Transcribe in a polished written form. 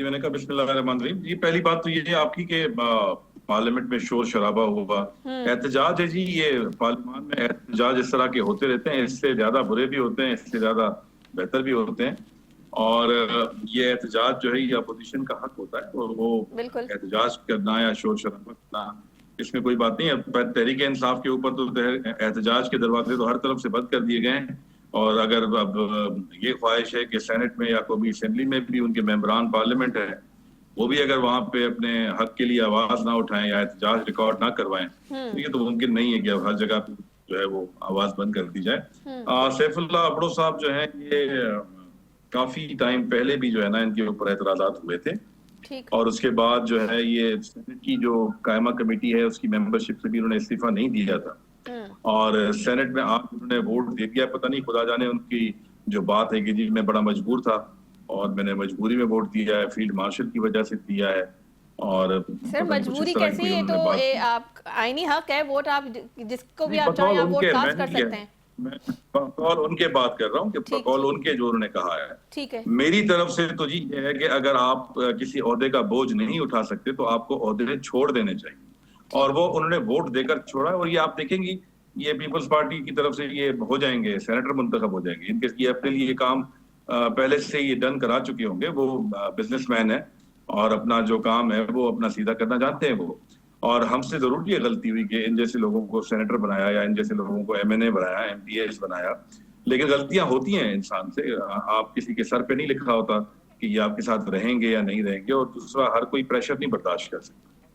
मैंने कहा बिस्मिल्लाहिर्रहमानिर्रहीम। जी पहली बात तो ये है आपकी कि पार्लियामेंट में शोर शराबा हुआ, एहतजाज है जी। ये पार्लियामान में एहतजाज इस तरह के होते रहते हैं, इससे ज्यादा बुरे भी होते हैं, इससे ज्यादा बेहतर भी होते हैं। और ये एहतजाज जो है ये अपोजिशन का हक होता है, और वो बिल्कुल। एहतजाज करना या शोर शराबा करना, इसमें कोई बात नहीं है। पर तहरीक इंसाफ के ऊपर तो एहतजाज के दरवाजे तो हर तरफ से बंद कर दिए गए हैं। और अगर अब ये ख्वाहिश है कि सेनेट में या कोई असेंबली में भी उनके मेंबरान पार्लियामेंट है, वो भी अगर वहां पे अपने हक के लिए आवाज ना उठाएं या एहतजाज रिकॉर्ड ना करवाएं, तो ये तो मुमकिन नहीं है कि अब हर जगह पे जो है वो आवाज बंद कर दी जाए। सैफुल्लाह अबड़ो साहब जो है ये काफी टाइम पहले भी जो है ना इनके ऊपर एतराजात हुए थे, और उसके बाद जो है ये सेनेट की जो कायमा कमेटी है उसकी मेंबरशिप से भी उन्होंने इस्तीफा नहीं दिया था, और सेनेट में आज उन्होंने वोट दे दिया। पता नहीं खुदा जाने उनकी जो बात है कि जी मैं बड़ा मजबूर था और मैंने मजबूरी में वोट दिया है, फील्ड मार्शल की वजह से दिया है। और सर मजबूरी कैसी है? तो आप आईनी हक है वोट, आप जिसको भी आप चाहें आप वोट कास्ट कर सकते हैं। मैं बकौल उनके बात कर रहा हूँ कि बकौल उनके जो उन्होंने कहा है। ठीक है। मेरी तरफ से तो जी ये है कि अगर आप किसी ओहदे का बोझ नहीं उठा सकते तो आपको ओहदे छोड़ देने चाहिए, और वो उन्होंने वोट देकर छोड़ा। और ये आप देखेंगी ये पीपल्स पार्टी की तरफ से ये हो जाएंगे, सेनेटर मुंतखब हो जाएंगे। इनके ये अपने लिए काम पहले से ये डन करा चुके होंगे। वो बिजनेसमैन है और अपना जो काम है वो अपना सीधा करना जानते हैं वो। और हमसे जरूर ये गलती हुई कि इन जैसे लोगों को सेनेटर बनाया या इन जैसे लोगों को एमएनए बनाया, एमपीएस बनाया। लेकिन गलतियां होती हैं इंसान से, आप किसी के सर पे नहीं लिखा होता कि ये आपके साथ रहेंगे या नहीं रहेंगे। और दूसरा, हर कोई प्रेशर नहीं बर्दाश्त कर सकता।